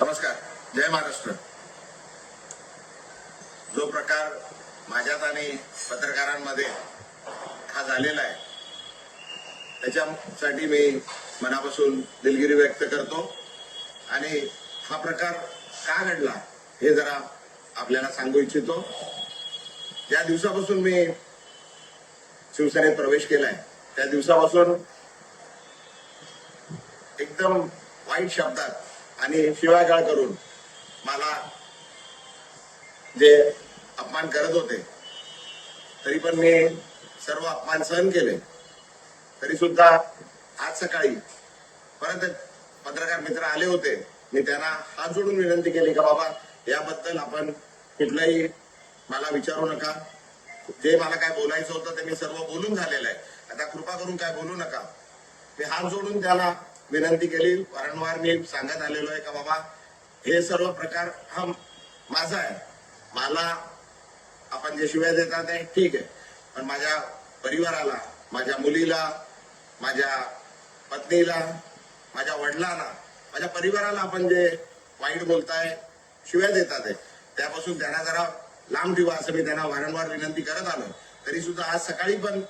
नमस्कार. जय महाराष्ट्र. जो प्रकार माझ्यात आणि पत्रकारांमध्ये हा झालेला आहे त्याच्यासाठी मी मनापासून दिलगिरी व्यक्त करतो आणि हा प्रकार का घडला हे जरा आपल्याला सांगू इच्छितो. ज्या दिवसापासून मी शिवसेनेत प्रवेश केलाय त्या दिवसापासून एकदम वाईट शब्दात आणि शिवागाळ करून मला जे अपमान करत होते तरी पण मी सर्व अपमान सहन केले. तरी सुद्धा आज सकाळी परत पत्रकार मित्र आले होते. मी त्यांना हात जोडून विनंती केली का बाबा याबद्दल आपण कुठलाही मला विचारू नका. जे मला काय बोलायचं होतं ते मी सर्व बोलून झालेलं आहे. आता कृपा करून काय बोलू नका. मी हात जोडून त्याला विनंती केली. वारंवार मी सांगत आलेलो आहे का बाबा हे सर्व प्रकार हा माझा आहे. मला आपण जे शिव्या देतात ते ठीक आहे, पण माझ्या परिवाराला, माझ्या मुलीला, माझ्या पत्नीला, माझ्या वडिलांना, माझ्या परिवाराला आपण जे वाईट बोलताय, शिव्या देतात आहे त्यापासून त्यांना जरा लांब ठेवा असं मी त्यांना वारंवार विनंती करत आलो. तरी सुद्धा आज सकाळी पण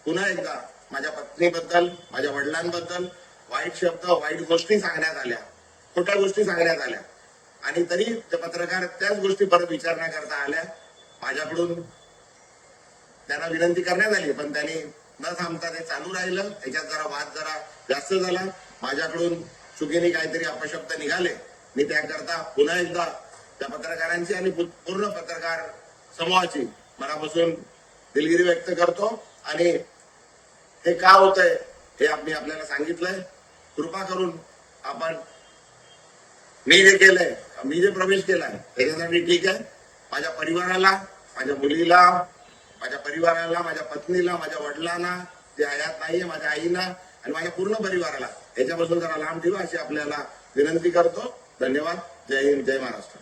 पुन्हा एकदा माझ्या पत्नीबद्दल, माझ्या वडिलांबद्दल वाईट शब्द, वाईट गोष्टी सांगण्यात आल्या, खोट्या गोष्टी सांगण्यात आल्या आणि तरी ते पत्रकार त्याच गोष्टी परत विचार न करता आल्या. माझ्याकडून त्यांना विनंती करण्यात आली पण त्यांनी न थांबता ते चालू राहिलं. त्याच्यात जरा वाद जरा जास्त झाला. माझ्याकडून चुकीने काहीतरी अपशब्द निघाले. मी त्याकरता पुन्हा एकदा त्या पत्रकारांची आणि पूर्ण पत्रकार समूहाची मनापासून दिलगिरी व्यक्त करतो आणि हे का होतंय हे मी आपल्याला सांगितलंय. कृपा करून आपण मी जे केलंय, मी जे प्रवेश केलाय त्याच्यासाठी ठीक आहे. माझ्या परिवाराला, माझ्या मुलीला, माझ्या परिवाराला, माझ्या पत्नीला, माझ्या वडिलांना जे हयात नाहीये, माझ्या आईला आणि माझ्या पूर्ण परिवाराला याच्यापासून जरा लांब ठेवा अशी आपल्याला विनंती करतो. धन्यवाद. जय हिंद. जय महाराष्ट्र.